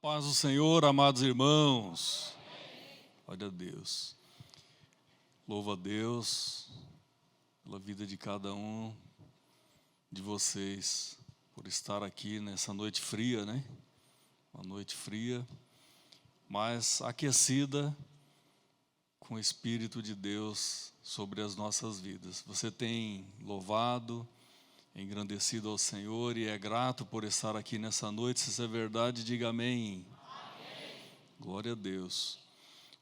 Paz do Senhor, amados irmãos. Glória a Deus. Louvo a Deus pela vida de cada um de vocês, por estar aqui nessa noite fria, né? Uma noite fria, mas aquecida com o Espírito de Deus sobre as nossas vidas. Você tem louvado, engrandecido ao Senhor e é grato por estar aqui nessa noite. Se isso é verdade, diga amém. Amém. Glória a Deus.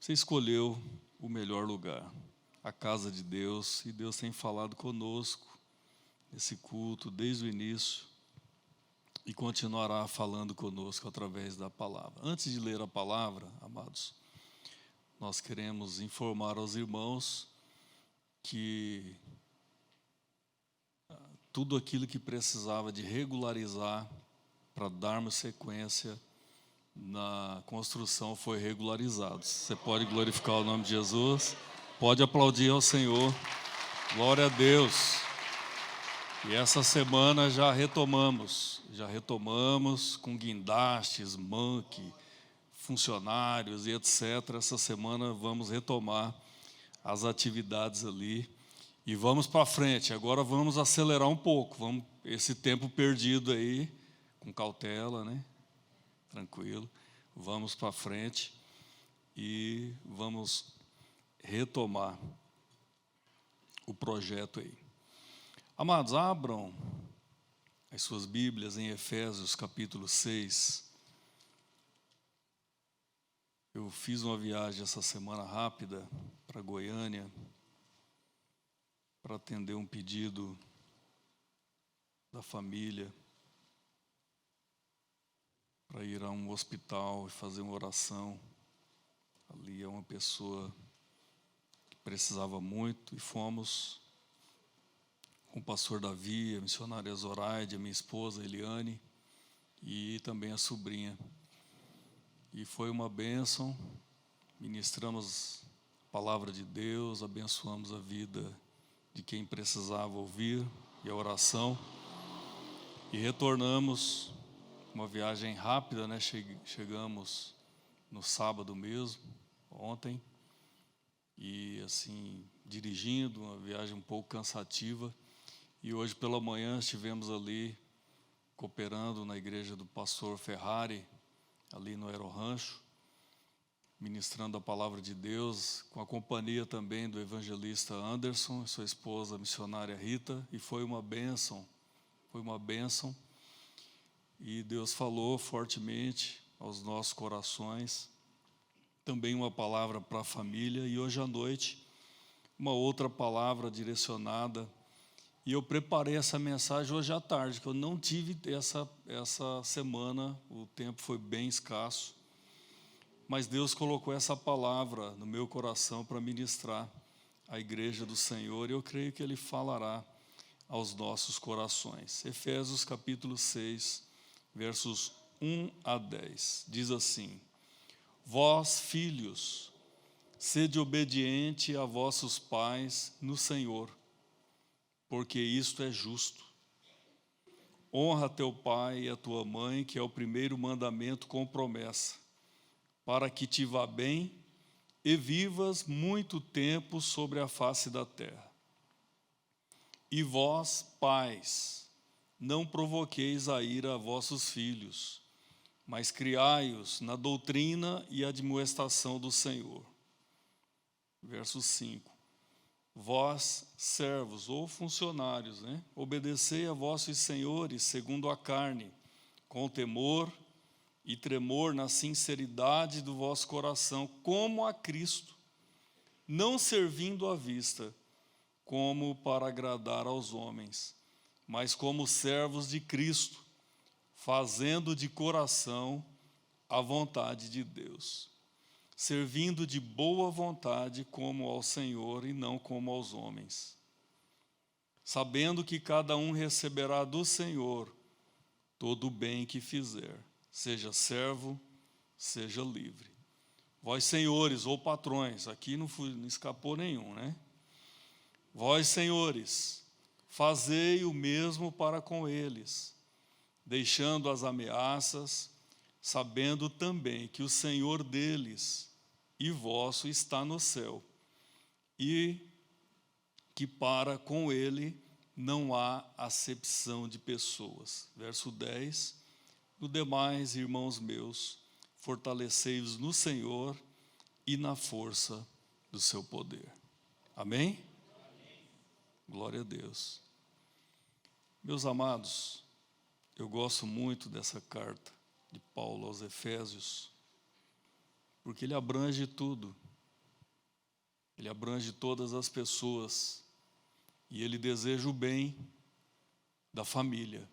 Você escolheu o melhor lugar, a casa de Deus, e Deus tem falado conosco nesse culto desde o início e continuará falando conosco através da palavra. Antes de ler a palavra, amados, nós queremos informar aos irmãos que tudo aquilo que precisava de regularizar para darmos sequência na construção foi regularizado. Você pode glorificar o nome de Jesus, pode aplaudir ao Senhor, glória a Deus. E essa semana já retomamos com guindastes, manque, funcionários e etc. Essa semana vamos retomar as atividades ali. E vamos para frente, agora vamos acelerar um pouco, esse tempo perdido aí, com cautela, né? Tranquilo, vamos para frente e vamos retomar o projeto aí. Amados, abram as suas Bíblias em Efésios capítulo 6. Eu fiz uma viagem essa semana rápida para Goiânia, para atender um pedido da família, para ir a um hospital e fazer uma oração. Ali é uma pessoa que precisava muito, e fomos com o pastor Davi, a missionária Zoraide, a minha esposa Eliane e também a sobrinha. E foi uma bênção, ministramos a palavra de Deus, abençoamos a vida de quem precisava ouvir e a oração, e retornamos, uma viagem rápida, né? Chegamos no sábado mesmo, ontem, e assim, dirigindo, uma viagem um pouco cansativa, e hoje pela manhã estivemos ali, cooperando na igreja do pastor Ferrari, ali no Aerorancho, ministrando a palavra de Deus, com a companhia também do evangelista Anderson, sua esposa, a missionária Rita, e foi uma bênção, e Deus falou fortemente aos nossos corações, também uma palavra para a família, e hoje à noite, uma outra palavra direcionada, e eu preparei essa mensagem hoje à tarde, que eu não tive essa semana, o tempo foi bem escasso, mas Deus colocou essa palavra no meu coração para ministrar à igreja do Senhor, e eu creio que Ele falará aos nossos corações. Efésios capítulo 6, versos 1 a 10, diz assim: Vós, filhos, sede obediente a vossos pais no Senhor, porque isto é justo. Honra teu pai e a tua mãe, que é o primeiro mandamento com promessa, para que te vá bem e vivas muito tempo sobre a face da terra. E vós, pais, não provoqueis a ira a vossos filhos, mas criai-os na doutrina e admoestação do Senhor. Verso 5. Vós, servos ou funcionários, obedecei a vossos senhores segundo a carne, com temor e tremor na sinceridade do vosso coração, como a Cristo, não servindo à vista, como para agradar aos homens, mas como servos de Cristo, fazendo de coração a vontade de Deus, servindo de boa vontade como ao Senhor e não como aos homens, sabendo que cada um receberá do Senhor todo o bem que fizer, seja servo, seja livre. Vós, senhores ou patrões, aqui não escapou nenhum, Vós, senhores, fazei o mesmo para com eles, deixando as ameaças, sabendo também que o Senhor deles e vosso está no céu, e que para com ele não há acepção de pessoas. Verso 10, no demais, irmãos meus, fortalecei-vos no Senhor e na força do seu poder. Amém? Amém? Glória a Deus. Meus amados, eu gosto muito dessa carta de Paulo aos Efésios, porque ele abrange tudo. Ele abrange todas as pessoas e ele deseja o bem da família.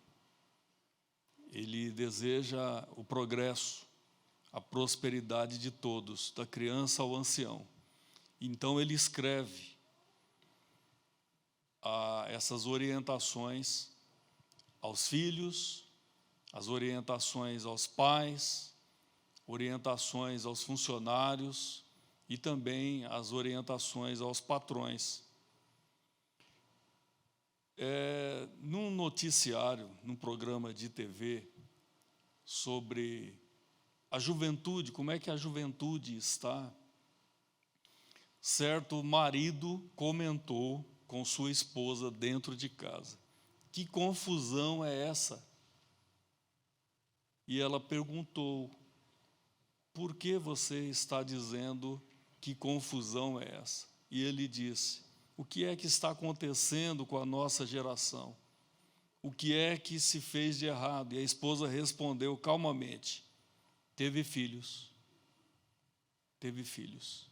Ele deseja o progresso, a prosperidade de todos, da criança ao ancião. Então ele escreve essas orientações aos filhos, as orientações aos pais, orientações aos funcionários e também as orientações aos patrões. Num noticiário, num programa de TV, sobre a juventude, como é que a juventude está, certo marido comentou com sua esposa dentro de casa: que confusão é essa? E ela perguntou: por que você está dizendo que confusão é essa? E ele disse: o que é que está acontecendo com a nossa geração? O que é que se fez de errado? E a esposa respondeu calmamente: teve filhos. Teve filhos.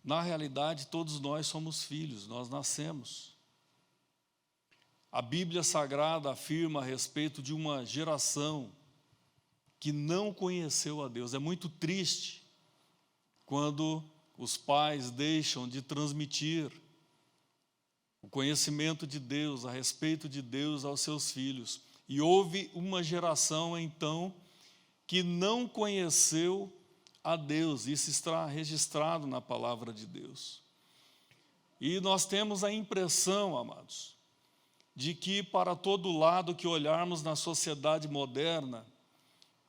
Na realidade, todos nós somos filhos, nós nascemos. A Bíblia Sagrada afirma a respeito de uma geração que não conheceu a Deus. É muito triste quando os pais deixam de transmitir o conhecimento de Deus, a respeito de Deus aos seus filhos. E houve uma geração, então, que não conheceu a Deus. Isso está registrado na palavra de Deus. E nós temos a impressão, amados, de que para todo lado que olharmos na sociedade moderna,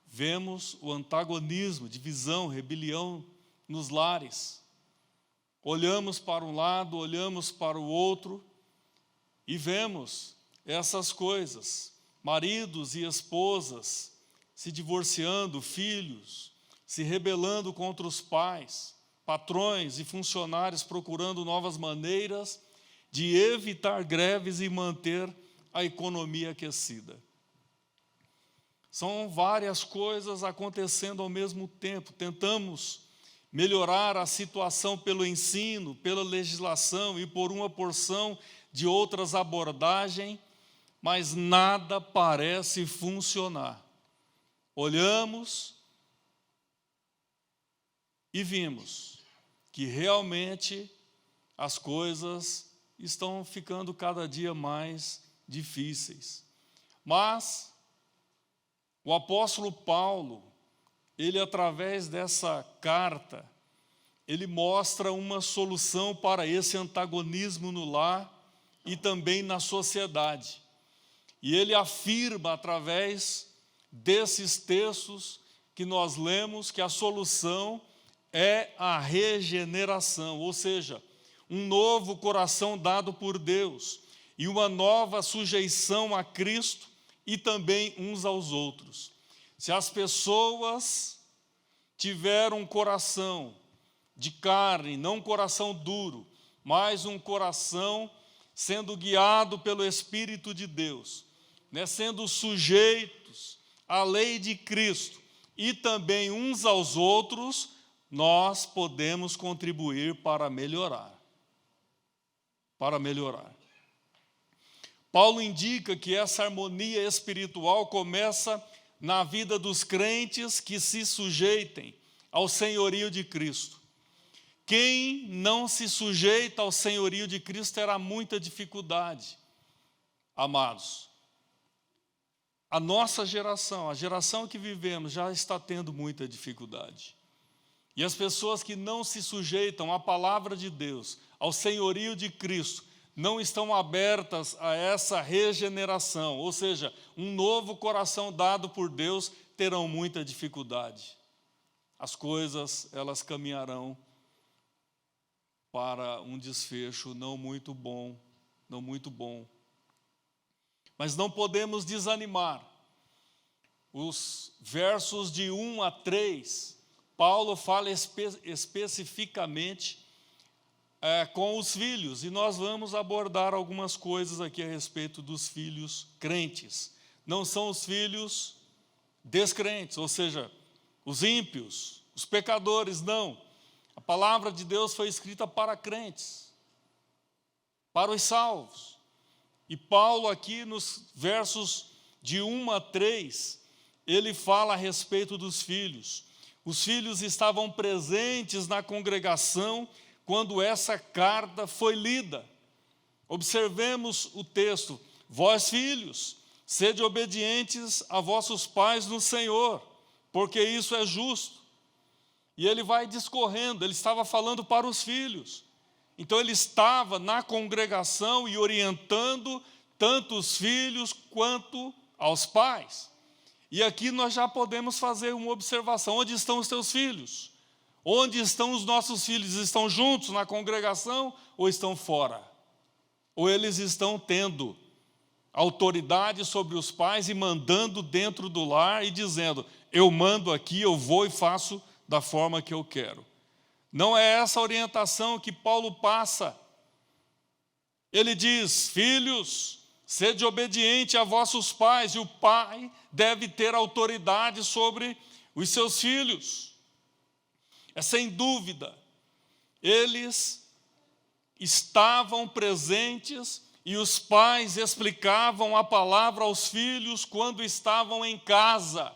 vemos o antagonismo, divisão, rebelião nos lares. Olhamos para um lado, olhamos para o outro e vemos essas coisas. Maridos e esposas se divorciando, filhos se rebelando contra os pais, patrões e funcionários procurando novas maneiras de evitar greves e manter a economia aquecida. São várias coisas acontecendo ao mesmo tempo. Tentamos melhorar a situação pelo ensino, pela legislação e por uma porção de outras abordagens, mas nada parece funcionar. Olhamos e vimos que realmente as coisas estão ficando cada dia mais difíceis. Mas o apóstolo Paulo, ele através dessa carta, ele mostra uma solução para esse antagonismo no lar e também na sociedade. E ele afirma através desses textos que nós lemos que a solução é a regeneração, ou seja, um novo coração dado por Deus e uma nova sujeição a Cristo e também uns aos outros. Se as pessoas tiveram um coração de carne, não um coração duro, mas um coração sendo guiado pelo Espírito de Deus, sendo sujeitos à lei de Cristo e também uns aos outros, nós podemos contribuir para melhorar. Para melhorar. Paulo indica que essa harmonia espiritual começa na vida dos crentes que se sujeitem ao senhorio de Cristo. Quem não se sujeita ao senhorio de Cristo terá muita dificuldade. Amados, a nossa geração, a geração que vivemos, já está tendo muita dificuldade. E as pessoas que não se sujeitam à palavra de Deus, ao senhorio de Cristo, não estão abertas a essa regeneração, ou seja, um novo coração dado por Deus, terão muita dificuldade. As coisas, elas caminharão para um desfecho não muito bom, não muito bom. Mas não podemos desanimar. Os versos de 1 a 3, Paulo fala especificamente com os filhos, e nós vamos abordar algumas coisas aqui a respeito dos filhos crentes. Não são os filhos descrentes, ou seja, os ímpios, os pecadores, não. A palavra de Deus foi escrita para crentes, para os salvos. E Paulo aqui nos versos de 1 a 3, ele fala a respeito dos filhos. Os filhos estavam presentes na congregação quando essa carta foi lida. Observemos o texto: vós filhos, sede obedientes a vossos pais no Senhor, porque isso é justo. E ele vai discorrendo, ele estava falando para os filhos. Então ele estava na congregação e orientando tanto os filhos quanto aos pais. E aqui nós já podemos fazer uma observação: onde estão os teus filhos? Onde estão os nossos filhos? Estão juntos na congregação ou estão fora? Ou eles estão tendo autoridade sobre os pais e mandando dentro do lar e dizendo: eu mando aqui, eu vou e faço da forma que eu quero? Não é essa a orientação que Paulo passa. Ele diz: filhos, sede obediente a vossos pais, e o pai deve ter autoridade sobre os seus filhos. É sem dúvida, eles estavam presentes e os pais explicavam a palavra aos filhos quando estavam em casa.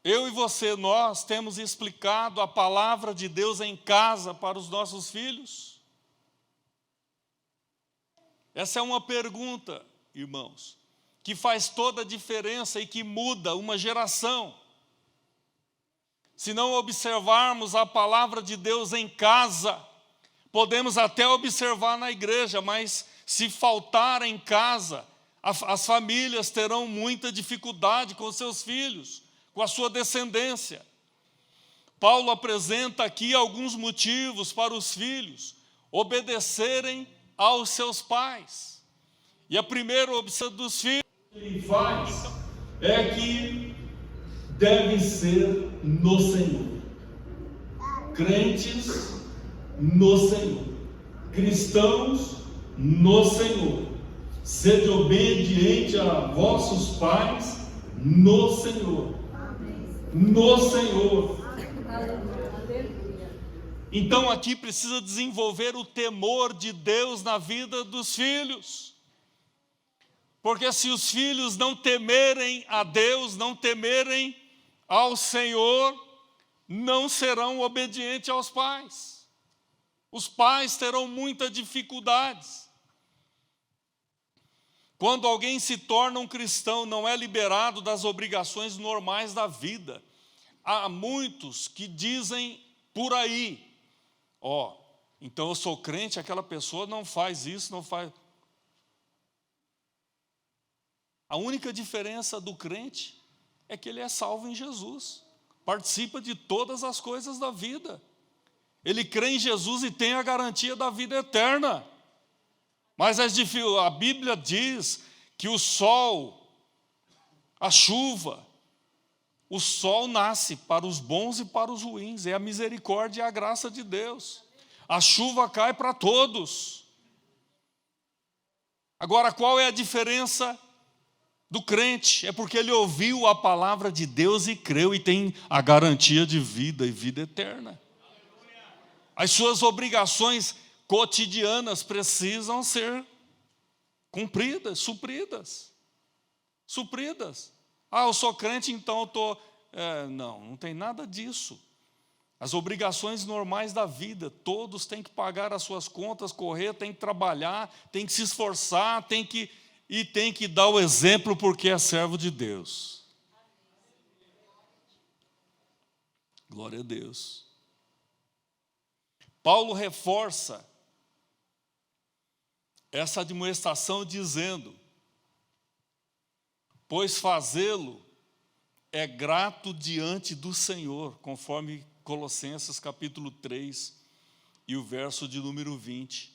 Eu e você, nós temos explicado a palavra de Deus em casa para os nossos filhos? Essa é uma pergunta, irmãos, que faz toda a diferença e que muda uma geração. Se não observarmos a palavra de Deus em casa, podemos até observar na igreja, mas se faltar em casa, as famílias terão muita dificuldade com seus filhos, com a sua descendência. Paulo apresenta aqui alguns motivos para os filhos obedecerem aos seus pais. E a primeira observação dos filhos que ele faz é que devem ser no Senhor. Crentes no Senhor. Cristãos no Senhor. Sede obediente a vossos pais no Senhor. No Senhor. Então aqui precisa desenvolver o temor de Deus na vida dos filhos. Porque se os filhos não temerem a Deus, não temerem ao Senhor, não serão obedientes aos pais. Os pais terão muitas dificuldades. Quando alguém se torna um cristão, não é liberado das obrigações normais da vida. Há muitos que dizem por aí: então eu sou crente, aquela pessoa não faz isso, não faz. A única diferença do crente é que ele é salvo em Jesus, participa de todas as coisas da vida. Ele crê em Jesus e tem a garantia da vida eterna. Mas a Bíblia diz que o sol, a chuva, o sol nasce para os bons e para os ruins, é a misericórdia e a graça de Deus. A chuva cai para todos. Agora, qual é a diferença do crente? É porque ele ouviu a palavra de Deus e creu e tem a garantia de vida e vida eterna. As suas obrigações cotidianas precisam ser cumpridas, supridas. Eu sou crente, então eu estou... Não tem nada disso. As obrigações normais da vida, todos têm que pagar as suas contas, correr, têm que trabalhar, têm que se esforçar, tem que dar o exemplo porque é servo de Deus. Glória a Deus. Paulo reforça essa admoestação dizendo: pois fazê-lo é grato diante do Senhor, conforme Colossenses capítulo 3 e o verso de número 20.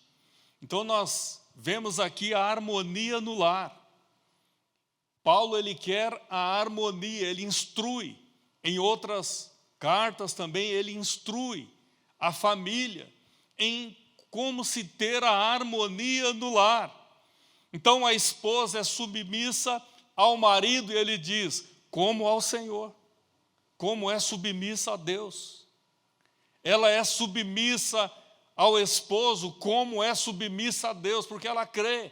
Então nós vemos aqui a harmonia no lar. Paulo, ele quer a harmonia, ele instrui. Em outras cartas também ele instrui a família em como se ter a harmonia no lar. Então a esposa é submissa ao marido e ele diz, como ao Senhor, como é submissa a Deus. Ela é submissa ao esposo, como é submissa a Deus, porque ela crê.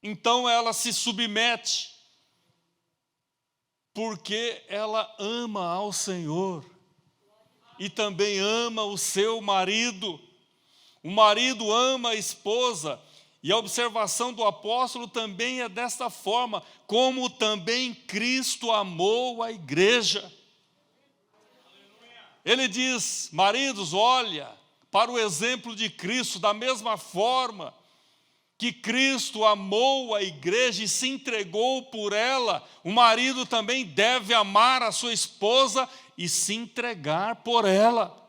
Então ela se submete, porque ela ama ao Senhor e também ama o seu marido. O marido ama a esposa, e a observação do apóstolo também é desta forma, como também Cristo amou a igreja. Ele diz, maridos, olha para o exemplo de Cristo, da mesma forma que Cristo amou a igreja e se entregou por ela, o marido também deve amar a sua esposa e se entregar por ela.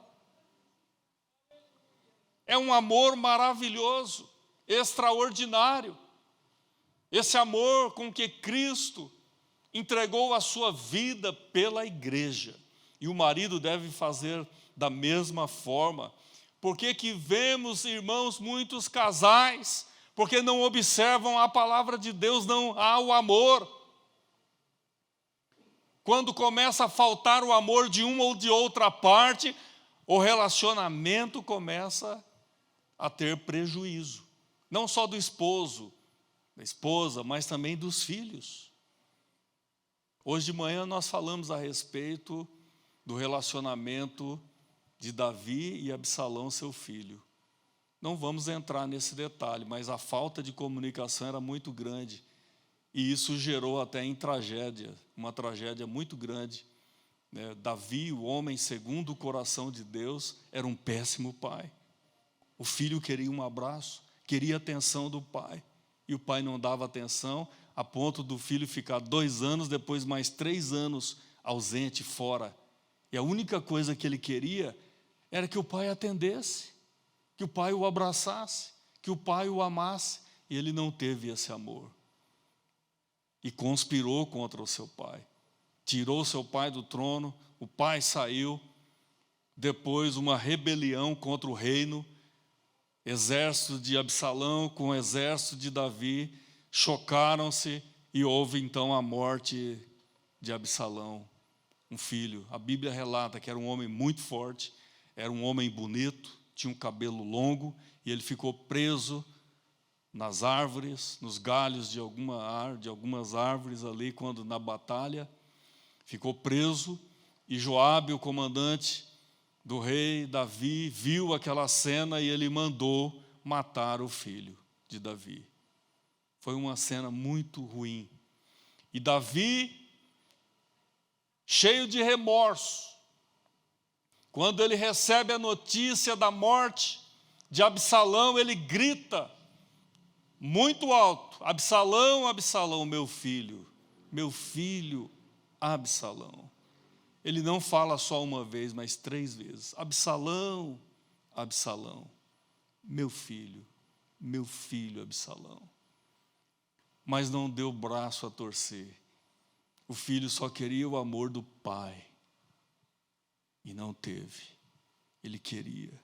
É um amor maravilhoso, extraordinário. Esse amor com que Cristo entregou a sua vida pela igreja. E o marido deve fazer da mesma forma. Por que vemos, irmãos, muitos casais, porque não observam a palavra de Deus, não há o amor. Quando começa a faltar o amor de uma ou de outra parte, o relacionamento começa a ter prejuízo. Não só do esposo, da esposa, mas também dos filhos. Hoje de manhã nós falamos a respeito do relacionamento de Davi e Absalão, seu filho. Não vamos entrar nesse detalhe, mas a falta de comunicação era muito grande. E isso gerou até em tragédia, uma tragédia muito grande. Davi, o homem segundo o coração de Deus, era um péssimo pai. O filho queria um abraço, queria a atenção do pai. E o pai não dava atenção, a ponto do filho ficar 2 anos, depois mais 3 anos ausente, fora. E a única coisa que ele queria era que o pai atendesse, que o pai o abraçasse, que o pai o amasse. E ele não teve esse amor. E conspirou contra o seu pai. Tirou seu pai do trono, o pai saiu. Depois uma rebelião contra o reino. Exército de Absalão com o exército de Davi chocaram-se e houve então a morte de Absalão, um filho. A Bíblia relata que era um homem muito forte, era um homem bonito, tinha um cabelo longo e ele ficou preso nas árvores, nos galhos de algumas árvores ali, quando na batalha, ficou preso. E Joabe, o comandante do rei Davi, viu aquela cena e ele mandou matar o filho de Davi. Foi uma cena muito ruim. E Davi, cheio de remorso, quando ele recebe a notícia da morte de Absalão, ele grita muito alto: Absalão, Absalão, meu filho Absalão. Ele não fala só uma vez, mas 3 vezes. Absalão, Absalão, meu filho Absalão. Mas não deu braço a torcer. O filho só queria o amor do pai. E não teve. Ele queria.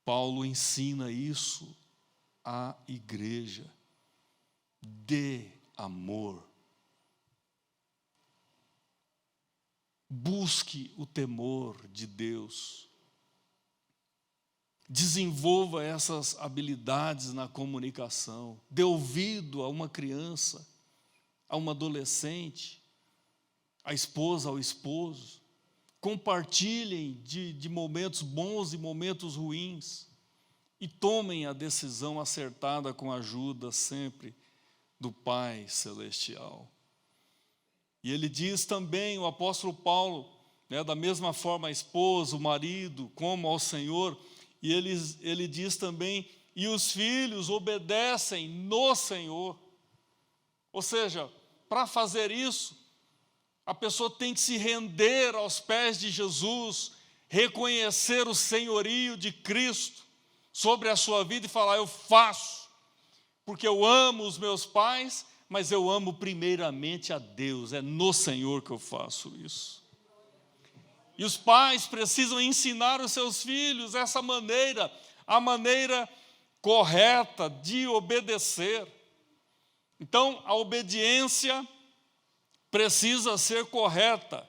Paulo ensina isso à igreja. Dê amor. Busque o temor de Deus. Desenvolva essas habilidades na comunicação. Dê ouvido a uma criança, a uma adolescente, a esposa, ao esposo. Compartilhem de momentos bons e momentos ruins. E tomem a decisão acertada com a ajuda sempre do Pai Celestial. E ele diz também, o apóstolo Paulo, né? Da mesma forma a esposa, o marido, como ao Senhor. E ele diz também, e os filhos obedecem no Senhor. Ou seja, para fazer isso, a pessoa tem que se render aos pés de Jesus, reconhecer o senhorio de Cristo sobre a sua vida e falar: eu faço, porque eu amo os meus pais, mas eu amo primeiramente a Deus, é no Senhor que eu faço isso. E os pais precisam ensinar os seus filhos essa maneira, a maneira correta de obedecer. Então, a obediência precisa ser correta.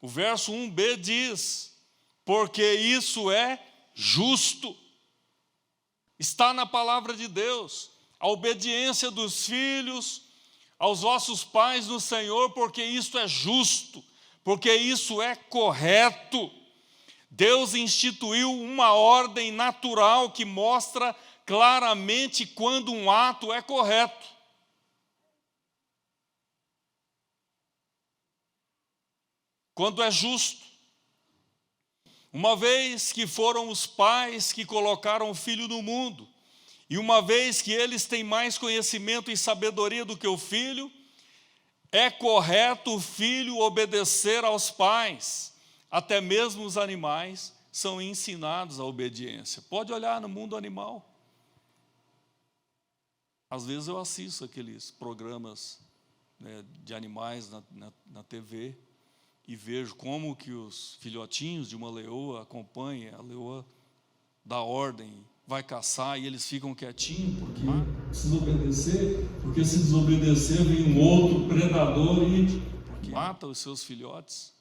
O verso 1b diz: porque isso é justo. Está na palavra de Deus, a obediência dos filhos aos vossos pais no Senhor, porque isso é justo, porque isso é correto. Deus instituiu uma ordem natural que mostra claramente quando um ato é correto. Quando é justo. Uma vez que foram os pais que colocaram o filho no mundo, e uma vez que eles têm mais conhecimento e sabedoria do que o filho, é correto o filho obedecer aos pais. Até mesmo os animais são ensinados à obediência. Pode olhar no mundo animal. Às vezes eu assisto aqueles programas, né, de animais na TV, e vejo como que os filhotinhos de uma leoa acompanham, a leoa dá ordem, vai caçar, e eles ficam quietinhos, porque precisa obedecer, porque se desobedecer vem um outro predador e mata os seus filhotes.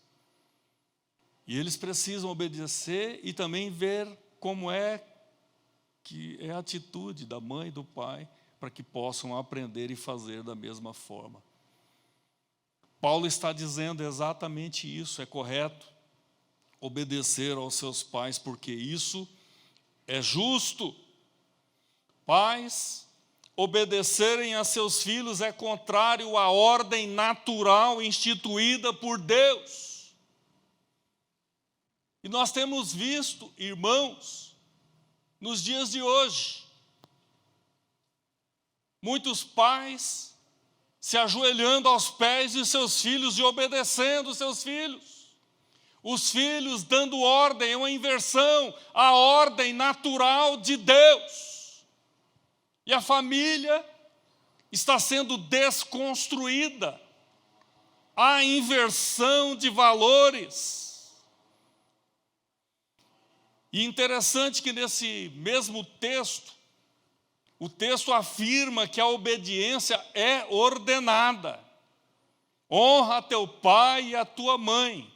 E eles precisam obedecer e também ver como é que é a atitude da mãe e do pai, para que possam aprender e fazer da mesma forma. Paulo está dizendo exatamente isso, é correto obedecer aos seus pais, porque isso é justo. Pais obedecerem a seus filhos é contrário à ordem natural instituída por Deus. E nós temos visto, irmãos, nos dias de hoje, muitos pais se ajoelhando aos pés de seus filhos e obedecendo os seus filhos. Os filhos dando ordem, é uma inversão à ordem natural de Deus. E a família está sendo desconstruída. Há inversão de valores. E interessante que nesse mesmo texto, o texto afirma que a obediência é ordenada. Honra a teu pai e a tua mãe.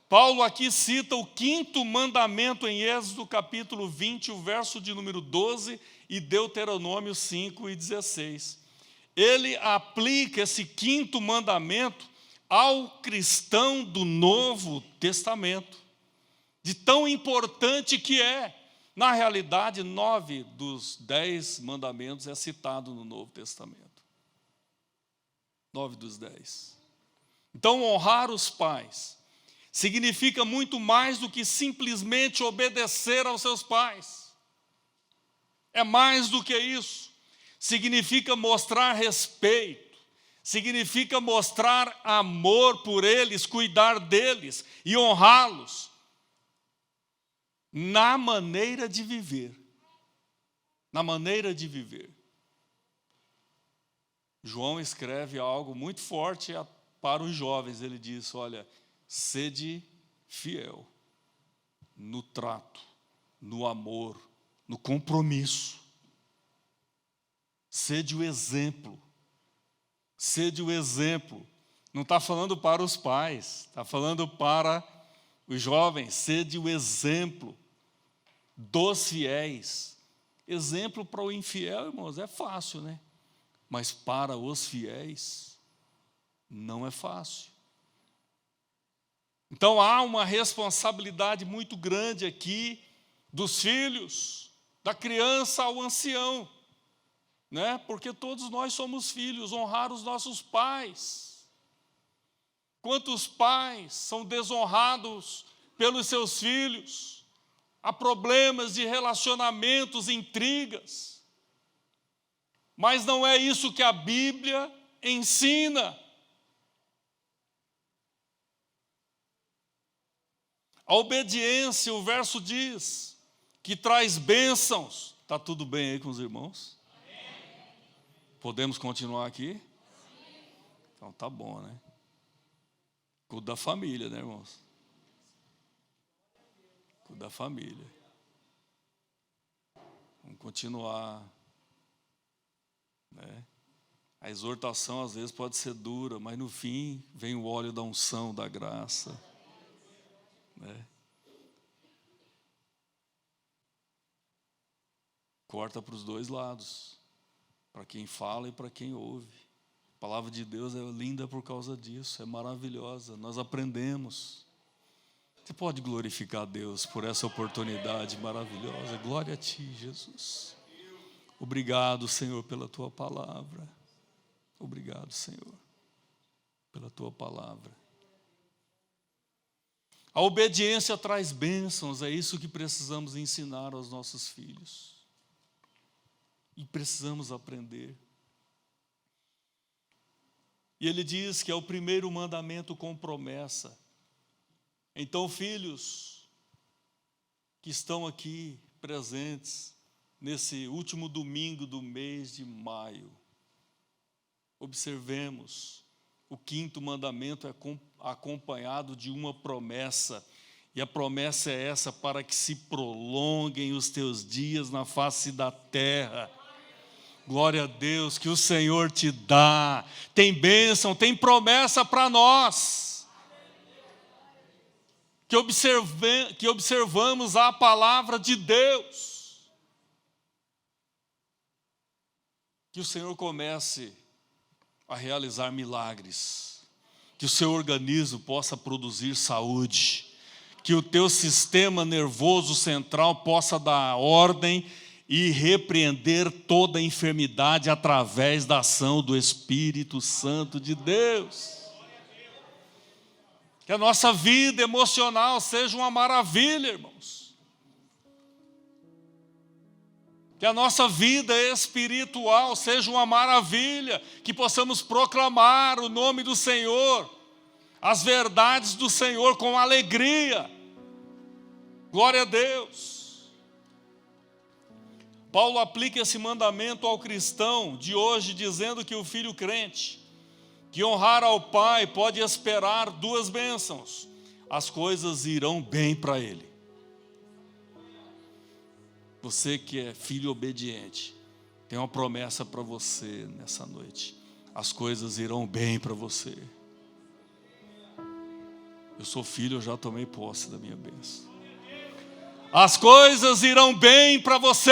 Paulo aqui cita o 5º mandamento em Êxodo capítulo 20, o verso de número 12, e Deuteronômio 5:16. Ele aplica esse 5º mandamento ao cristão do Novo Testamento. De tão importante que é. Na realidade, 9 dos 10 mandamentos é citado no Novo Testamento. 9 dos 10. Então, honrar os pais significa muito mais do que simplesmente obedecer aos seus pais. É mais do que isso. Significa mostrar respeito, significa mostrar amor por eles, cuidar deles e honrá-los na maneira de viver. Na maneira de viver. João escreve algo muito forte para os jovens. Ele diz: olha, sede fiel no trato, no amor, no compromisso. Sede o exemplo. Sede o exemplo. Não está falando para os pais, está falando para os jovens. Sede o exemplo dos fiéis. Exemplo para o infiel, irmãos, é fácil, né? Mas para os fiéis, não é fácil. Então há uma responsabilidade muito grande aqui dos filhos, da criança ao ancião, né? Porque todos nós somos filhos, honrar os nossos pais. Quantos pais são desonrados pelos seus filhos? Há problemas de relacionamentos, intrigas. Mas não é isso que a Bíblia ensina. A obediência, o verso diz, que traz bênçãos. Está tudo bem aí com os irmãos? Amém. Podemos continuar aqui? Sim. Então tá bom, né? Cuida da família, né, irmãos? Cuida da família. Vamos continuar. Né? A exortação às vezes pode ser dura, mas no fim vem o óleo da unção, da graça. Né? Corta para os dois lados, para quem fala e para quem ouve. A palavra de Deus é linda por causa disso, é maravilhosa, nós aprendemos. Você pode glorificar a Deus por essa oportunidade maravilhosa. Glória a Ti, Jesus. Obrigado, Senhor, pela Tua palavra. Obrigado, Senhor, pela Tua palavra. A obediência traz bênçãos, é isso que precisamos ensinar aos nossos filhos. E precisamos aprender. E ele diz que é o primeiro mandamento com promessa. Então, filhos que estão aqui presentes nesse último domingo do mês de maio, observemos. O quinto mandamento é acompanhado de uma promessa. E a promessa é essa: para que se prolonguem os teus dias na face da terra. Glória a Deus, que o Senhor te dá. Tem bênção, tem promessa para nós. Que observamos a palavra de Deus. Que o Senhor comece a realizar milagres, que o seu organismo possa produzir saúde, que o teu sistema nervoso central possa dar ordem e repreender toda enfermidade através da ação do Espírito Santo de Deus. Que a nossa vida emocional seja uma maravilha, irmãos. Que a nossa vida espiritual seja uma maravilha, que possamos proclamar o nome do Senhor, as verdades do Senhor com alegria. Glória a Deus. Paulo aplica esse mandamento ao cristão de hoje, dizendo que o filho crente, que honrar ao pai, pode esperar duas bênçãos. As coisas irão bem para ele. Você que é filho obediente, tem uma promessa para você nessa noite. As coisas irão bem para você. Eu sou filho, eu já tomei posse da minha bênção. As coisas irão bem para você.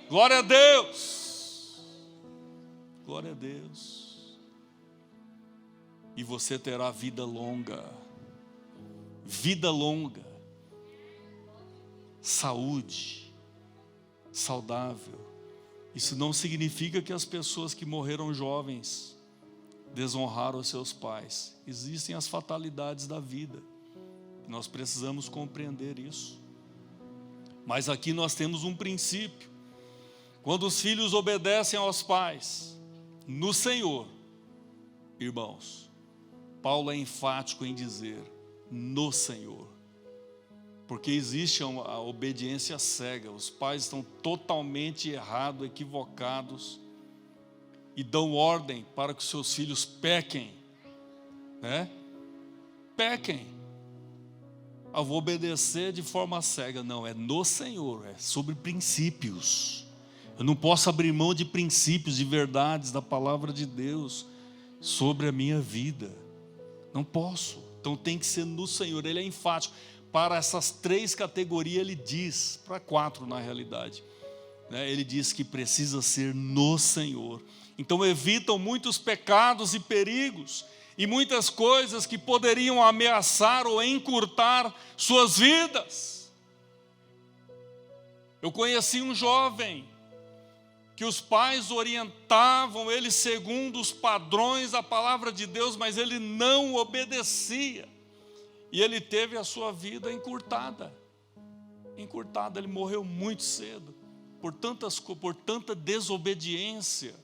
Glória a Deus. Glória a Deus. E você terá vida longa. Vida longa. Saúde, saudável. Isso não significa que as pessoas que morreram jovens desonraram os seus pais. Existem as fatalidades da vida. Nós precisamos compreender isso. Mas aqui nós temos um princípio. Quando os filhos obedecem aos pais, no Senhor, irmãos, Paulo é enfático em dizer, no Senhor. Porque existe a obediência cega. Os pais estão totalmente errados, equivocados. E dão ordem para que os seus filhos pequem. Né? Pequem. Eu vou obedecer de forma cega. Não, é no Senhor. É sobre princípios. Eu não posso abrir mão de princípios, de verdades da palavra de Deus sobre a minha vida. Não posso. Então tem que ser no Senhor. Ele é enfático. Para essas três categorias ele diz, para quatro na realidade, né? Ele diz que precisa ser no Senhor. Então evitam muitos pecados e perigos e muitas coisas que poderiam ameaçar ou encurtar suas vidas. Eu conheci um jovem que os pais orientavam ele segundo os padrões da palavra de Deus, mas ele não obedecia. E ele teve a sua vida encurtada. Ele morreu muito cedo, por tanta desobediência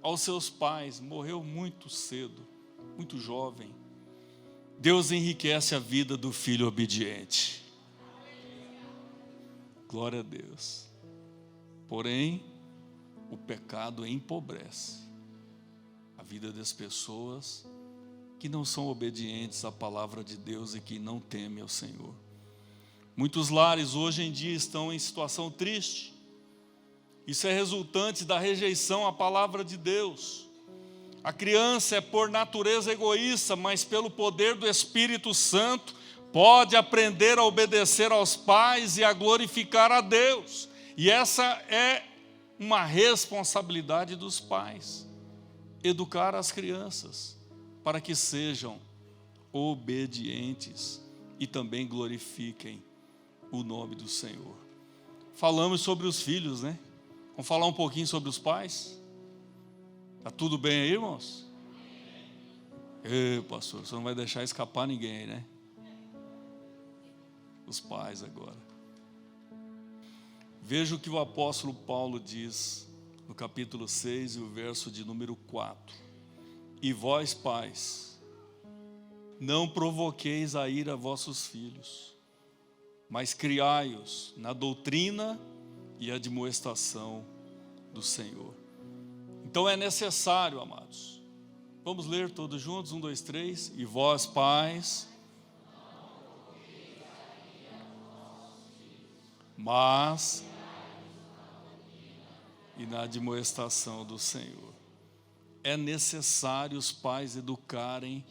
aos seus pais, morreu muito cedo, muito jovem. Deus enriquece a vida do filho obediente. Glória a Deus. Porém, o pecado empobrece a vida das pessoas que não são obedientes à palavra de Deus e que não temem ao Senhor. Muitos lares hoje em dia estão em situação triste. Isso é resultante da rejeição à palavra de Deus. A criança é por natureza egoísta, mas pelo poder do Espírito Santo pode aprender a obedecer aos pais e a glorificar a Deus. E essa é uma responsabilidade dos pais, educar as crianças para que sejam obedientes e também glorifiquem o nome do Senhor. Falamos sobre os filhos, né? Vamos falar um pouquinho sobre os pais? Está tudo bem aí, irmãos? Pastor, você não vai deixar escapar ninguém, né? Os pais agora. Veja o que o apóstolo Paulo diz no capítulo 6 e o verso de número 4. E vós, pais, não provoqueis a ira a vossos filhos, mas criai-os na doutrina e admoestação do Senhor. Então é necessário, amados. Vamos ler todos juntos, 1, 2, 3. E vós, pais, mas e na admoestação do Senhor. É necessário os pais educarem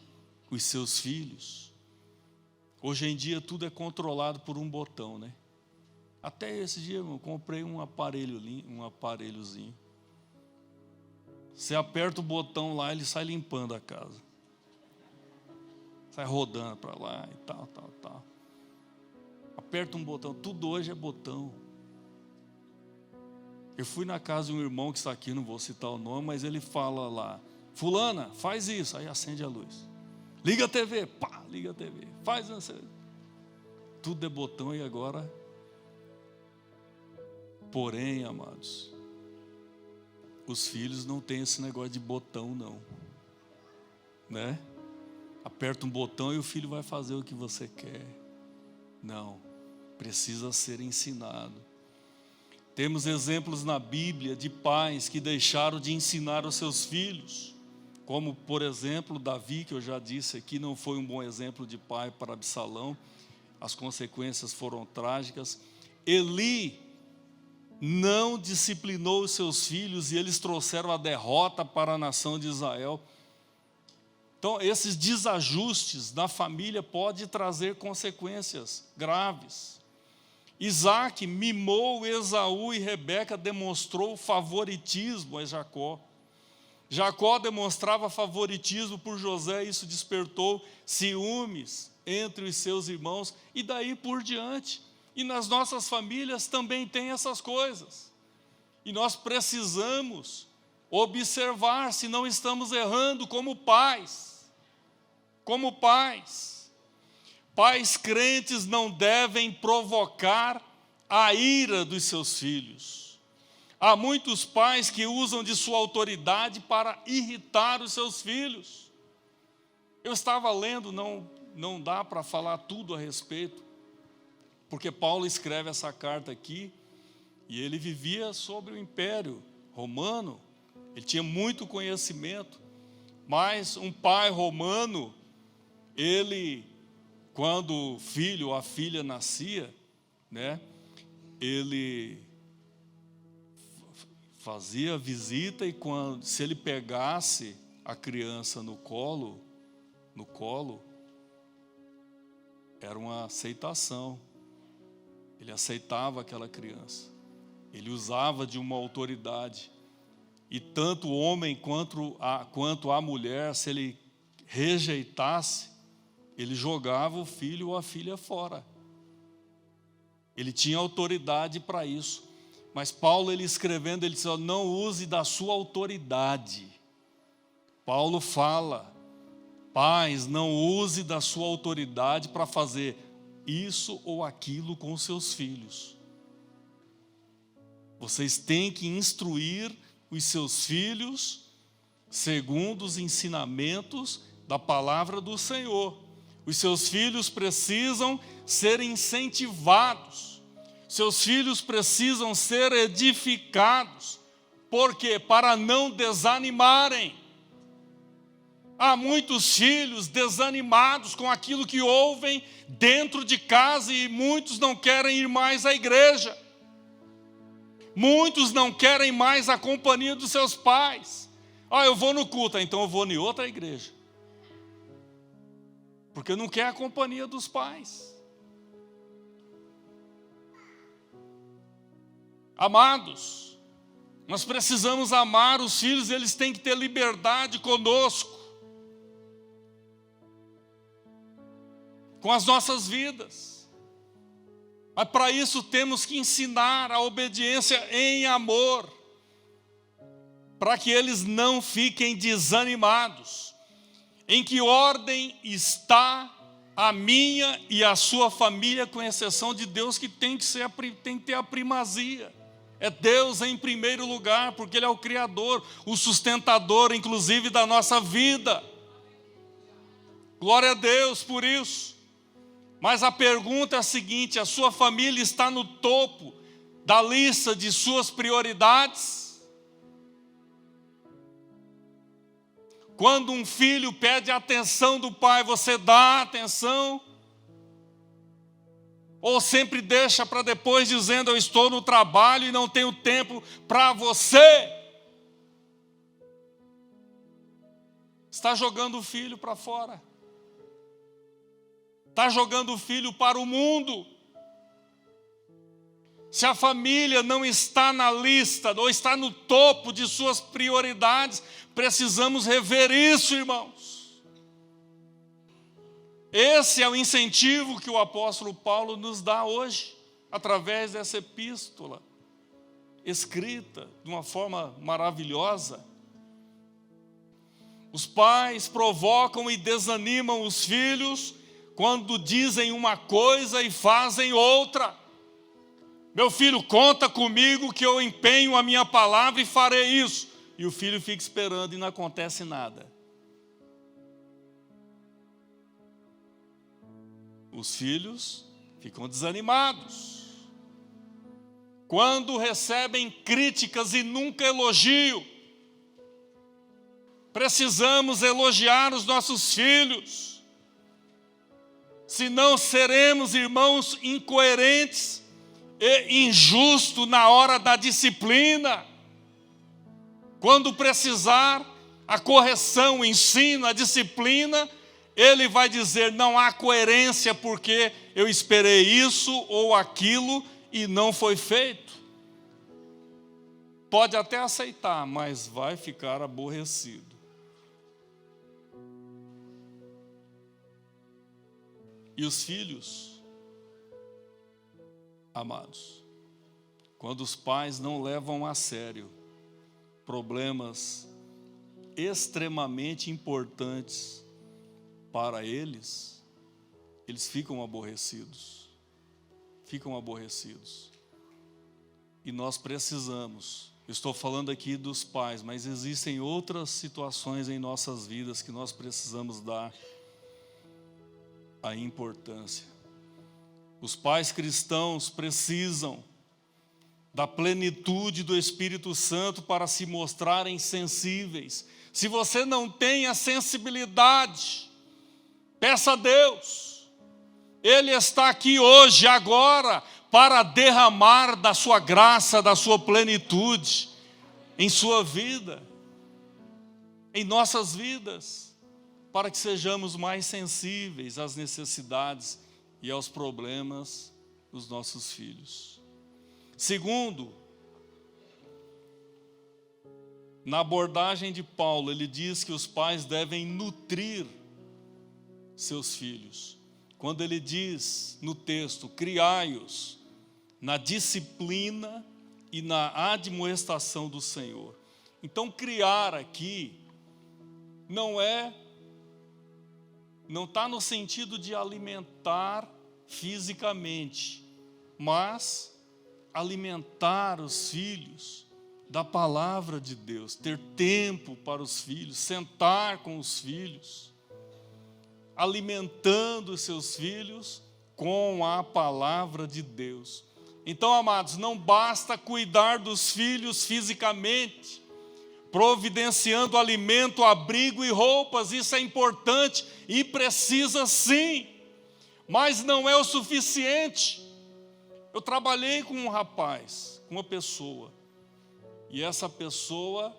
os seus filhos. Hoje em dia tudo é controlado por um botão, né? Até esse dia, irmão, comprei um aparelhozinho. Você aperta o botão lá, ele sai limpando a casa. Sai rodando para lá e tal. Aperta um botão, tudo hoje é botão. Eu fui na casa de um irmão que está aqui, não vou citar o nome, mas ele fala lá: fulana, faz isso, aí acende a luz. Liga a TV, pá, liga a TV. Faz isso. Tudo é botão e agora... Porém, amados, os filhos não têm esse negócio de botão não, né? Aperta um botão e o filho vai fazer o que você quer. Não, precisa ser ensinado. Temos exemplos na Bíblia de pais que deixaram de ensinar os seus filhos, como por exemplo Davi, que eu já disse aqui, não foi um bom exemplo de pai para Absalão, as consequências foram trágicas. Eli não disciplinou os seus filhos e eles trouxeram a derrota para a nação de Israel. Então, esses desajustes na família podem trazer consequências graves. Isaac mimou Esaú e Rebeca demonstrou favoritismo a Jacó. Jacó demonstrava favoritismo por José, e isso despertou ciúmes entre os seus irmãos e daí por diante. E nas nossas famílias também tem essas coisas. E nós precisamos observar se não estamos errando como pais. Como pais. Pais crentes não devem provocar a ira dos seus filhos. Há muitos pais que usam de sua autoridade para irritar os seus filhos. Eu estava lendo, não dá para falar tudo a respeito, porque Paulo escreve essa carta aqui, e ele vivia sobre o Império Romano, ele tinha muito conhecimento, mas um pai romano, ele, quando o filho ou a filha nascia, né, ele fazia visita e se ele pegasse a criança no colo, era uma aceitação. Ele aceitava aquela criança. Ele usava de uma autoridade. E tanto o homem quanto a mulher, se ele rejeitasse, ele jogava o filho ou a filha fora. Ele tinha autoridade para isso. Mas Paulo, ele escrevendo, ele diz, não use da sua autoridade. Paulo fala, pais, não use da sua autoridade para fazer isso ou aquilo com os seus filhos. Vocês têm que instruir os seus filhos segundo os ensinamentos da palavra do Senhor. Os seus filhos precisam ser incentivados. Seus filhos precisam ser edificados. Por quê? Para não desanimarem. Há muitos filhos desanimados com aquilo que ouvem dentro de casa e muitos não querem ir mais à igreja. Muitos não querem mais a companhia dos seus pais. Eu vou no culto, então eu vou em outra igreja. Porque não quer a companhia dos pais. Amados, nós precisamos amar os filhos, eles têm que ter liberdade conosco, com as nossas vidas. Mas para isso temos que ensinar a obediência em amor, para que eles não fiquem desanimados. Em que ordem está a minha e a sua família, com exceção de Deus, que tem que ter a primazia. É Deus em primeiro lugar, porque Ele é o Criador, o sustentador, inclusive, da nossa vida. Glória a Deus por isso. Mas a pergunta é a seguinte: a sua família está no topo da lista de suas prioridades? Quando um filho pede a atenção do pai, você dá atenção? Ou sempre deixa para depois, dizendo, eu estou no trabalho e não tenho tempo para você? Está jogando o filho para fora. Está jogando o filho para o mundo. Se a família não está na lista, ou está no topo de suas prioridades, precisamos rever isso, irmãos. Esse é o incentivo que o apóstolo Paulo nos dá hoje, através dessa epístola, escrita de uma forma maravilhosa. Os pais provocam e desanimam os filhos quando dizem uma coisa e fazem outra. Meu filho, conta comigo que eu empenho a minha palavra e farei isso. E o filho fica esperando e não acontece nada. Os filhos ficam desanimados quando recebem críticas e nunca elogio. Precisamos elogiar os nossos filhos, senão seremos, irmãos, incoerentes e injustos na hora da disciplina. Quando precisar a correção, o ensino, a disciplina, ele vai dizer, não há coerência porque eu esperei isso ou aquilo e não foi feito. Pode até aceitar, mas vai ficar aborrecido. E os filhos, amados, quando os pais não levam a sério problemas extremamente importantes para eles, eles ficam aborrecidos. Ficam aborrecidos. E nós precisamos, eu estou falando aqui dos pais, mas existem outras situações em nossas vidas que nós precisamos dar a importância. Os pais cristãos precisam da plenitude do Espírito Santo para se mostrarem sensíveis. Se você não tem a sensibilidade, peça a Deus. Ele está aqui hoje, agora, para derramar da sua graça, da sua plenitude em sua vida, em nossas vidas, para que sejamos mais sensíveis às necessidades e aos problemas dos nossos filhos. Segundo, na abordagem de Paulo, ele diz que os pais devem nutrir seus filhos. Quando ele diz no texto, criai-os na disciplina e na admoestação do Senhor. Então, criar aqui não está no sentido de alimentar fisicamente, mas alimentar os filhos da palavra de Deus, ter tempo para os filhos, sentar com os filhos, alimentando os seus filhos com a palavra de Deus. Então, amados, não basta cuidar dos filhos fisicamente, providenciando alimento, abrigo e roupas, isso é importante e precisa sim, mas não é o suficiente. Eu trabalhei com um rapaz, com uma pessoa, e essa pessoa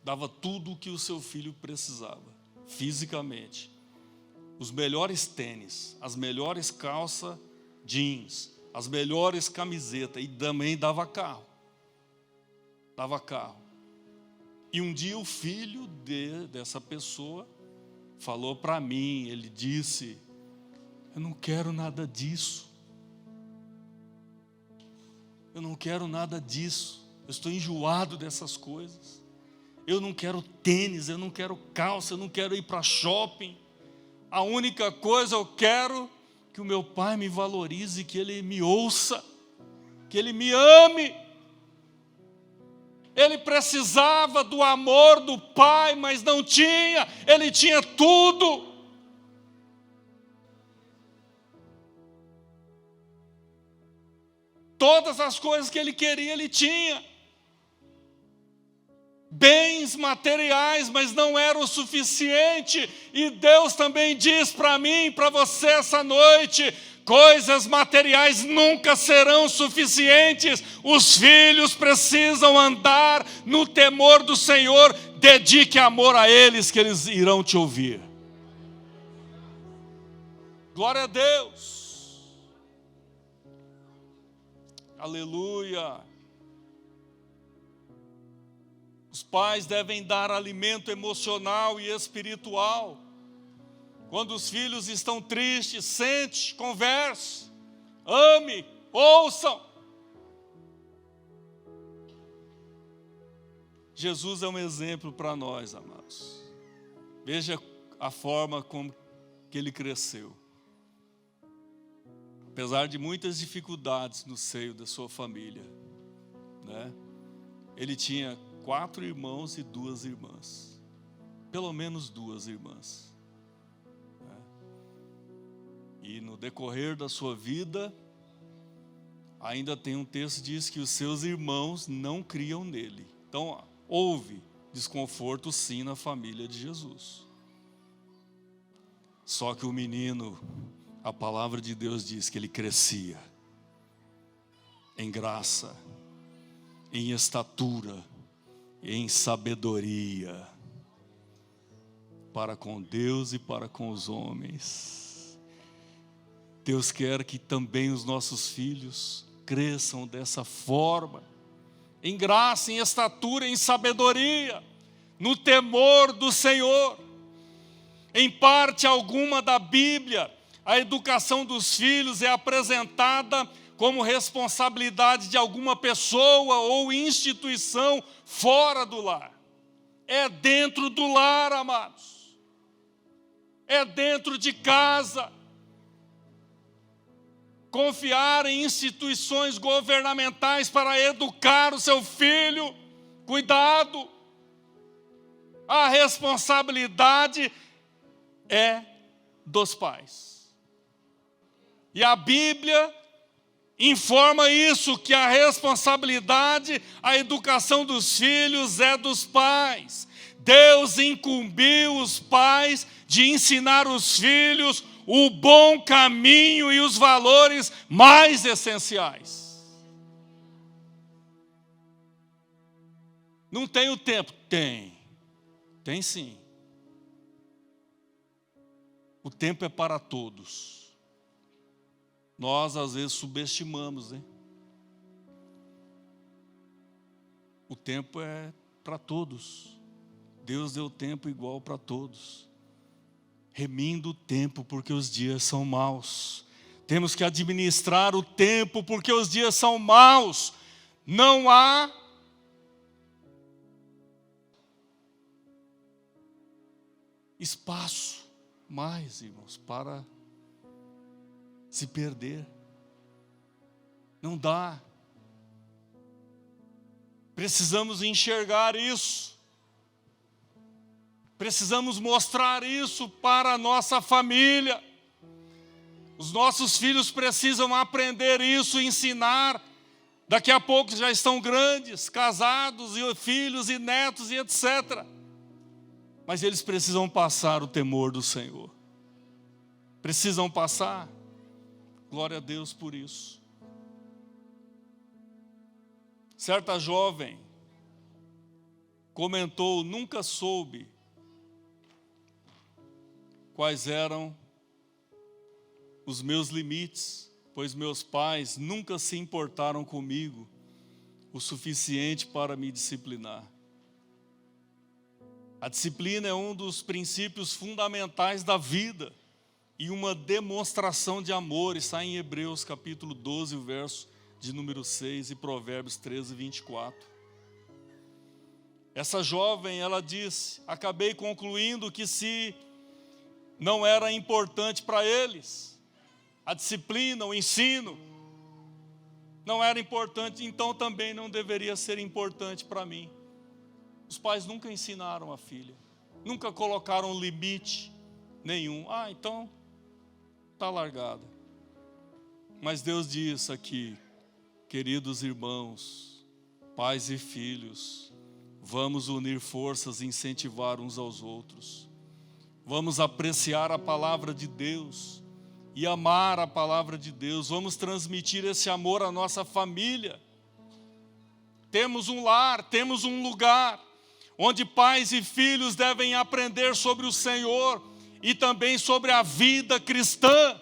dava tudo o que o seu filho precisava, fisicamente. Os melhores tênis, as melhores calças jeans, as melhores camisetas, e também dava carro. Dava carro. E um dia o filho dessa pessoa falou para mim, ele disse: eu não quero nada disso. Eu não quero nada disso. Eu estou enjoado dessas coisas. Eu não quero tênis, eu não quero calça, eu não quero ir para shopping. A única coisa eu quero que o meu pai me valorize, que ele me ouça, que ele me ame. Ele precisava do amor do pai, mas não tinha. Ele tinha tudo. Todas as coisas que ele queria, ele tinha. Bens materiais, mas não era o suficiente. E Deus também diz para mim, para você essa noite: coisas materiais nunca serão suficientes. Os filhos precisam andar no temor do Senhor. Dedique amor a eles, que eles irão te ouvir. Glória a Deus. Aleluia. Os pais devem dar alimento emocional e espiritual. Quando os filhos estão tristes, sente, converse, ame, ouçam. Jesus é um exemplo para nós, amados. Veja a forma como que ele cresceu. Apesar de muitas dificuldades no seio da sua família, né? Ele tinha 4 irmãos e 2 irmãs. Pelo menos 2 irmãs. E no decorrer da sua vida, ainda tem um texto que diz que os seus irmãos não criam nele. Então, houve desconforto sim na família de Jesus. Só que o menino, a palavra de Deus diz que ele crescia em graça, em estatura, em sabedoria, para com Deus e para com os homens. Deus quer que também os nossos filhos cresçam dessa forma, em graça, em estatura, em sabedoria, no temor do Senhor. Em parte alguma da Bíblia, a educação dos filhos é apresentada como responsabilidade de alguma pessoa ou instituição fora do lar. É dentro do lar, amados. É dentro de casa. Confiar em instituições governamentais para educar o seu filho, cuidado. A responsabilidade é dos pais. E a Bíblia informa isso, que a responsabilidade, a educação dos filhos é dos pais. Deus incumbiu os pais de ensinar os filhos o bom caminho e os valores mais essenciais. Não tem o tempo? Tem sim. O tempo é para todos. Nós às vezes subestimamos, né? O tempo é para todos. Deus deu tempo igual para todos. Remindo o tempo, porque os dias são maus. Temos que administrar o tempo, porque os dias são maus. Não há espaço mais, irmãos, para se perder. Não dá. Precisamos enxergar isso. Precisamos mostrar isso para a nossa família. Os nossos filhos precisam aprender isso, ensinar. Daqui a pouco já estão grandes, casados, e filhos e netos e etc. Mas eles precisam passar o temor do Senhor. Precisam passar. Glória a Deus por isso. Certa jovem comentou: nunca soube quais eram os meus limites, pois meus pais nunca se importaram comigo o suficiente para me disciplinar. A disciplina é um dos princípios fundamentais da vida e uma demonstração de amor. Está em Hebreus capítulo 12, o verso de número 6 e Provérbios 13, 24. Essa jovem, ela disse: acabei concluindo que se não era importante para eles a disciplina, o ensino, não era importante, então também não deveria ser importante para mim. Os pais nunca ensinaram a filha, nunca colocaram limite nenhum. Então está largada. Mas Deus diz aqui: queridos irmãos, pais e filhos, vamos unir forças e incentivar uns aos outros. Vamos apreciar a palavra de Deus e amar a palavra de Deus. Vamos transmitir esse amor à nossa família. Temos um lar, temos um lugar onde pais e filhos devem aprender sobre o Senhor e também sobre a vida cristã.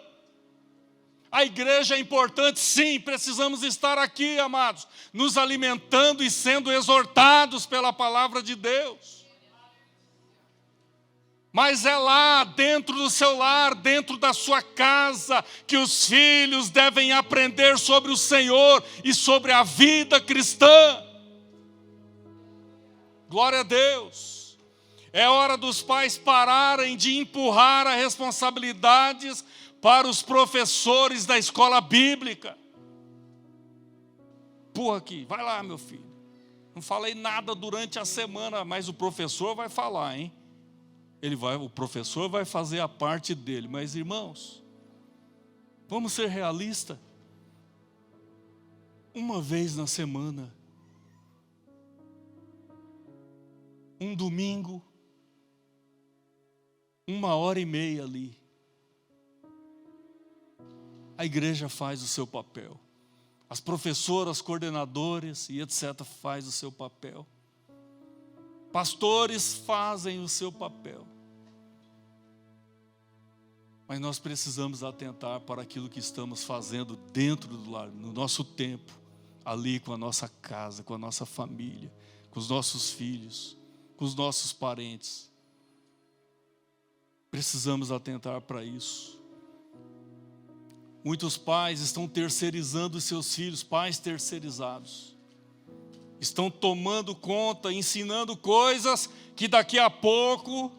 A igreja é importante, sim, precisamos estar aqui, amados, nos alimentando e sendo exortados pela palavra de Deus. Mas é lá, dentro do seu lar, dentro da sua casa, que os filhos devem aprender sobre o Senhor e sobre a vida cristã. Glória a Deus. É hora dos pais pararem de empurrar as responsabilidades para os professores da escola bíblica. Empurra aqui, vai lá, meu filho. Não falei nada durante a semana, mas o professor vai falar, hein? O professor vai fazer a parte dele. Mas, irmãos, vamos ser realistas. Uma vez na semana, um domingo, 1h30 ali, a igreja faz o seu papel. As professoras, coordenadores e etc. faz o seu papel. Pastores fazem o seu papel. Mas nós precisamos atentar para aquilo que estamos fazendo dentro do lar, no nosso tempo, ali com a nossa casa, com a nossa família, com os nossos filhos, com os nossos parentes. Precisamos atentar para isso. Muitos pais estão terceirizando os seus filhos, pais terceirizados. Estão tomando conta, ensinando coisas que daqui a pouco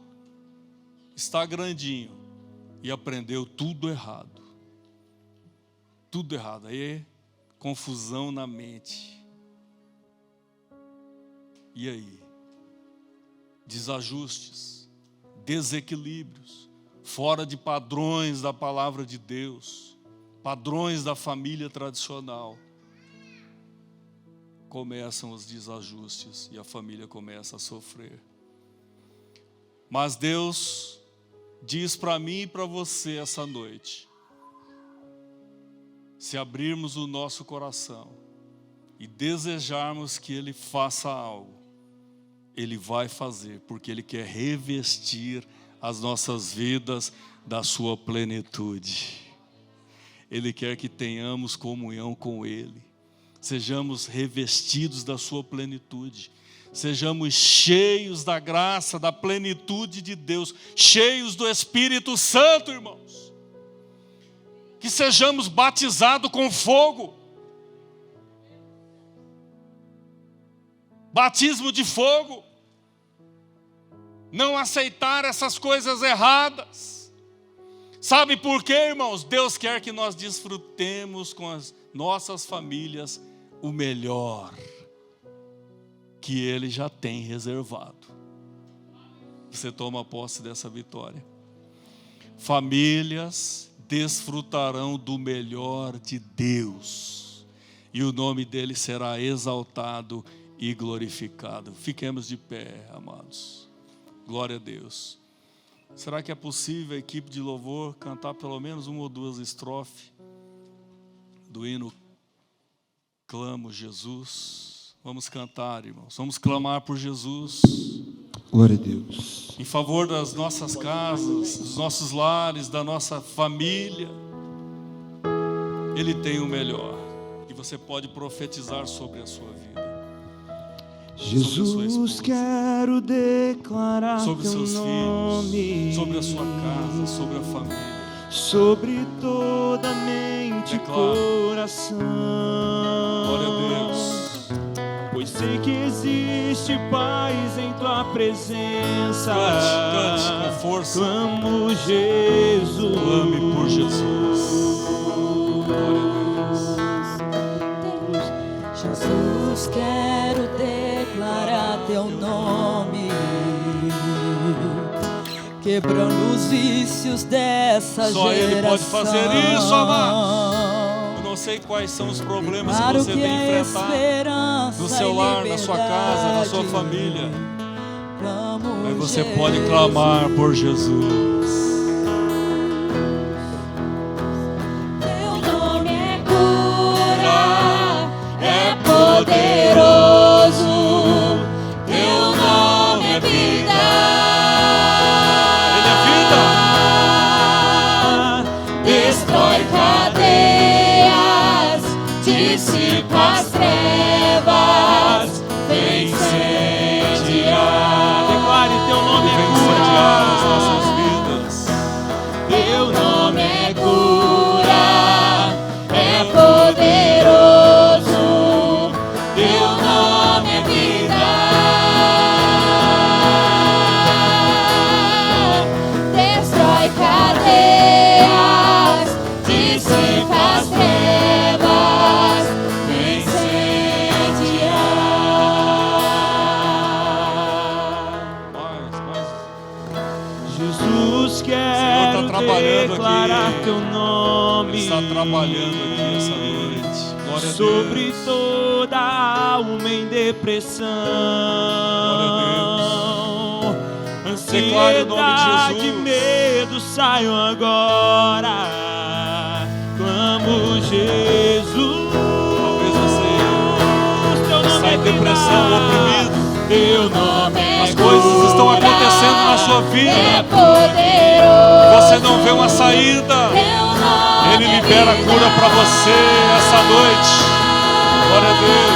está grandinho e aprendeu tudo errado. Tudo errado. Aí, confusão na mente. E aí? Desajustes, desequilíbrios, fora de padrões da palavra de Deus, padrões da família tradicional. Começam os desajustes e a família começa a sofrer. Mas Deus diz para mim e para você essa noite: se abrirmos o nosso coração e desejarmos que Ele faça algo, Ele vai fazer, porque Ele quer revestir as nossas vidas da sua plenitude. Ele quer que tenhamos comunhão com Ele, sejamos revestidos da sua plenitude, sejamos cheios da graça, da plenitude de Deus, cheios do Espírito Santo, irmãos. Que sejamos batizados com fogo. batismo de fogo, não aceitar essas coisas erradas. Sabe por quê, irmãos? Deus quer que nós desfrutemos com as nossas famílias o melhor que Ele já tem reservado. Você toma posse dessa vitória. Famílias desfrutarão do melhor de Deus, e o nome dele será exaltado e glorificado. Fiquemos de pé, amados. Glória a Deus. Será que é possível a equipe de louvor cantar pelo menos uma ou duas estrofes do hino Clamo Jesus? Vamos cantar, irmãos. Vamos clamar por Jesus. Glória a Deus. Em favor das nossas casas, dos nossos lares, da nossa família. Ele tem o melhor. E você pode profetizar sobre a sua vida. Jesus, quero declarar sobre teu seus nome, filhos, sobre a sua casa, sobre a família. Sobre toda mente e coração. Glória a Deus. Pois sei que existe paz em tua presença. Cante com força. Clamo Jesus. Clame por Jesus. Glória a Deus. Jesus, quero declarar teu nome, quebrando os vícios dessa geração. Só Ele pode fazer isso, amado. Não sei quais são os problemas que você tem enfrentado no seu lar, na sua casa, na sua família. Mas você pode clamar por Jesus. Teu nome é cura, é poderoso. Teu nome é vida. Ele é vida. Destrói cadeias, dissipa as trevas, vem incendiar. Declare teu nome é Incendiar as cura. nossas vidas. Teu nome é cura, é poderoso. Teu nome é vida. Destrói cadeias, dissipa as trevas, vem incendiar. Mas Jesus, quero trabalhando declarar aqui. teu nome. Ele está trabalhando aqui essa noite. Glória a Sobre Deus. toda alma em depressão. Declare o nome de Ansiedade, Jesus. medo, saiam agora. Clamo Jesus. Talvez você Teu nome está é em depressão, vida. oprimido. Teu nome é As coisas estão acontecendo na sua é vida. poderoso. Você não vê uma saída. Teu nome Ele é libera vida. cura para você essa noite. Glória a Deus.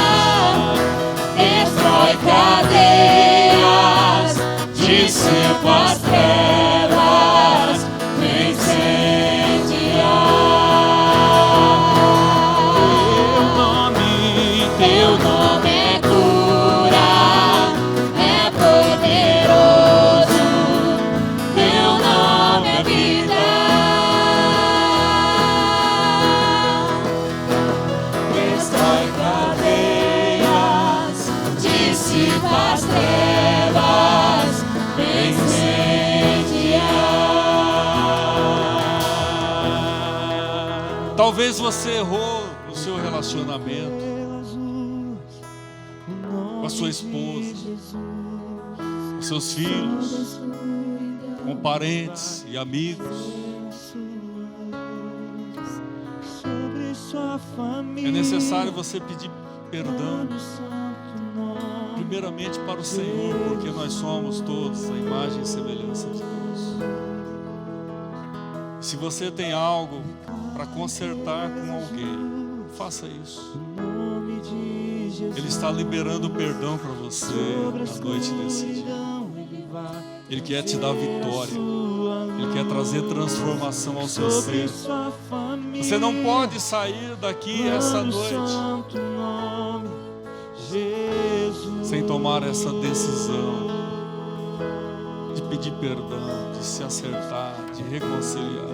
Destrói cadeias, dissipa as trevas, vem incendiar. Teu nome é cura, é poderoso. Teu nome é vida. Destrói cadeias, dissipa as trevas, vem incendiar. Talvez você errou no seu relacionamento com a sua esposa, com seus filhos, com parentes e amigos. É necessário você pedir perdão, primeiramente para o Senhor, porque nós somos todos a imagem e semelhança de Deus. Se você tem algo para consertar com alguém, faça isso. Ele está liberando perdão para você na noite desse dia. Ele quer te dar vitória. Ele quer trazer transformação ao seu ser. Você não pode sair daqui essa noite sem tomar essa decisão de pedir perdão, de se acertar, de reconciliar.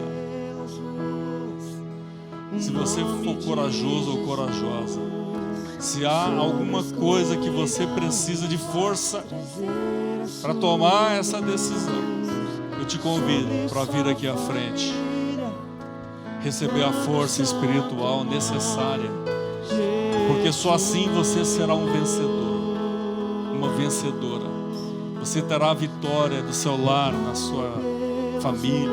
Se você for corajoso ou corajosa, se há alguma coisa que você precisa de força para tomar essa decisão, eu te convido para vir aqui à frente, receber a força espiritual necessária, porque só assim você será um vencedor, uma vencedora. Você terá a vitória do seu lar, na sua família,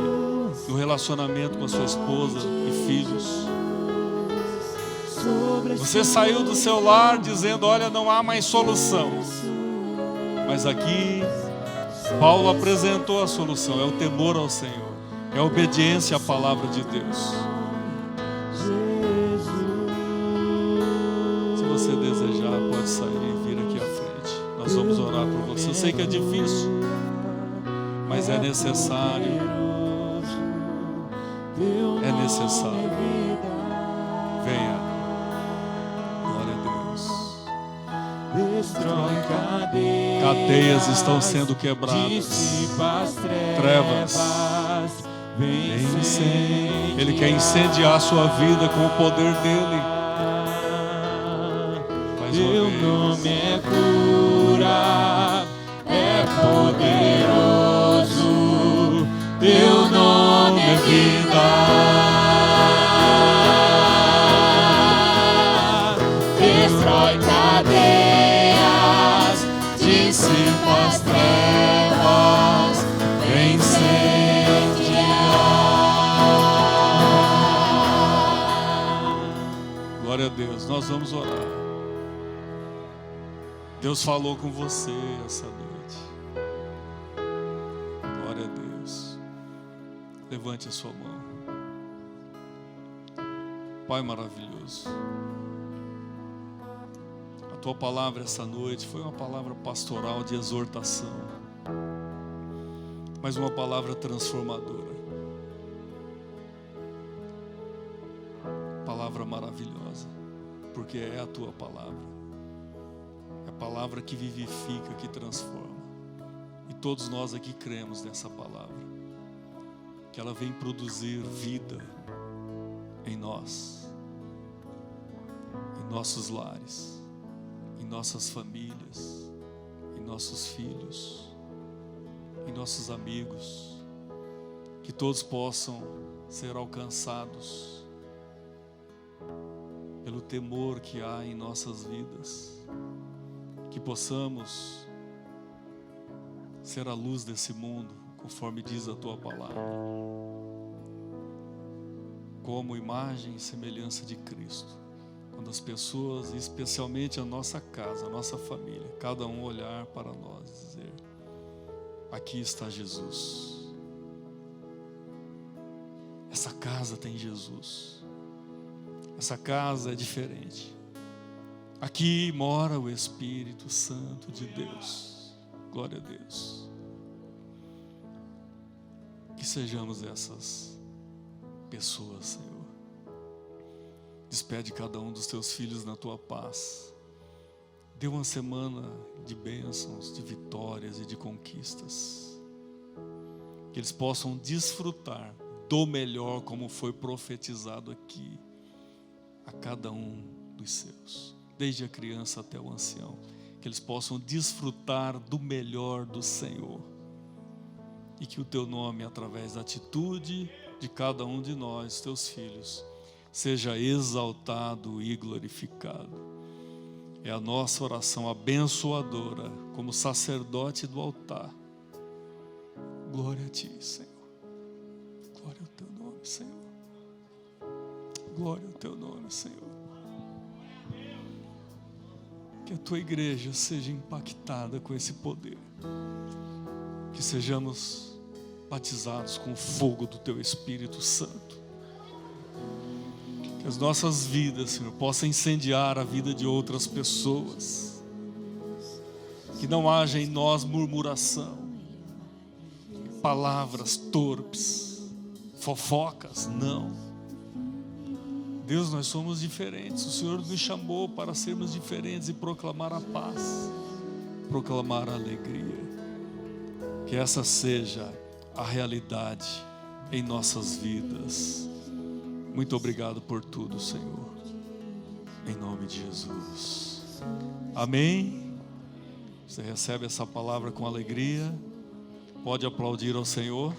no relacionamento com a sua esposa e filhos. Você saiu do seu lar dizendo: olha, não há mais solução. Mas aqui Paulo apresentou a solução: é o temor ao Senhor, é a obediência à palavra de Deus. Se você desejar, pode sair e vir aqui à frente. Nós vamos orar por você. Eu sei que é difícil, mas é necessário. É necessário. Venha. Cadeias estão sendo quebradas, trevas vencem. Ele quer incendiar a sua vida com o poder dele. Teu nome é cura, é poderoso, teu nome é vida. Destrói cadeias, dissipa as trevas, vem incendiar. Glória a Deus, nós vamos orar. Deus falou com você essa noite. Glória a Deus. Levante a sua mão. Pai maravilhoso, a tua palavra essa noite foi uma palavra pastoral de exortação, mas uma palavra transformadora. Palavra maravilhosa, porque é a tua palavra. É a palavra que vivifica, que transforma. E todos nós aqui cremos nessa palavra, que ela vem produzir vida em nós, em nossos lares, em nossas famílias, em nossos filhos, em nossos amigos, que todos possam ser alcançados pelo temor que há em nossas vidas, que possamos ser a luz desse mundo, conforme diz a tua palavra, como imagem e semelhança de Cristo. Quando as pessoas, especialmente a nossa casa, a nossa família, cada um olhar para nós e dizer: aqui está Jesus. Essa casa tem Jesus. Essa casa é diferente. Aqui mora o Espírito Santo de Deus. Glória a Deus. Que sejamos essas pessoas, Senhor. Despede cada um dos teus filhos na tua paz. Dê uma semana de bênçãos, de vitórias e de conquistas. Que eles possam desfrutar do melhor, como foi profetizado aqui, a cada um dos seus, desde a criança até o ancião. Que eles possam desfrutar do melhor do Senhor. E que o teu nome, através da atitude de cada um de nós, teus filhos, seja exaltado e glorificado. É a nossa oração abençoadora, como sacerdote do altar. Glória a ti, Senhor. Glória ao teu nome, Senhor. Glória ao teu nome, Senhor. Que a tua igreja seja impactada com esse poder. Que sejamos batizados com o fogo do teu Espírito Santo. Que as nossas vidas, Senhor, possam incendiar a vida de outras pessoas. Que não haja em nós murmuração, palavras torpes, fofocas, não. Deus, nós somos diferentes. O Senhor nos chamou para sermos diferentes e proclamar a paz. proclamar a alegria. Que essa seja a realidade em nossas vidas. Muito obrigado por tudo, Senhor. Em nome de Jesus. Amém. Você recebe essa palavra com alegria. Pode aplaudir ao Senhor.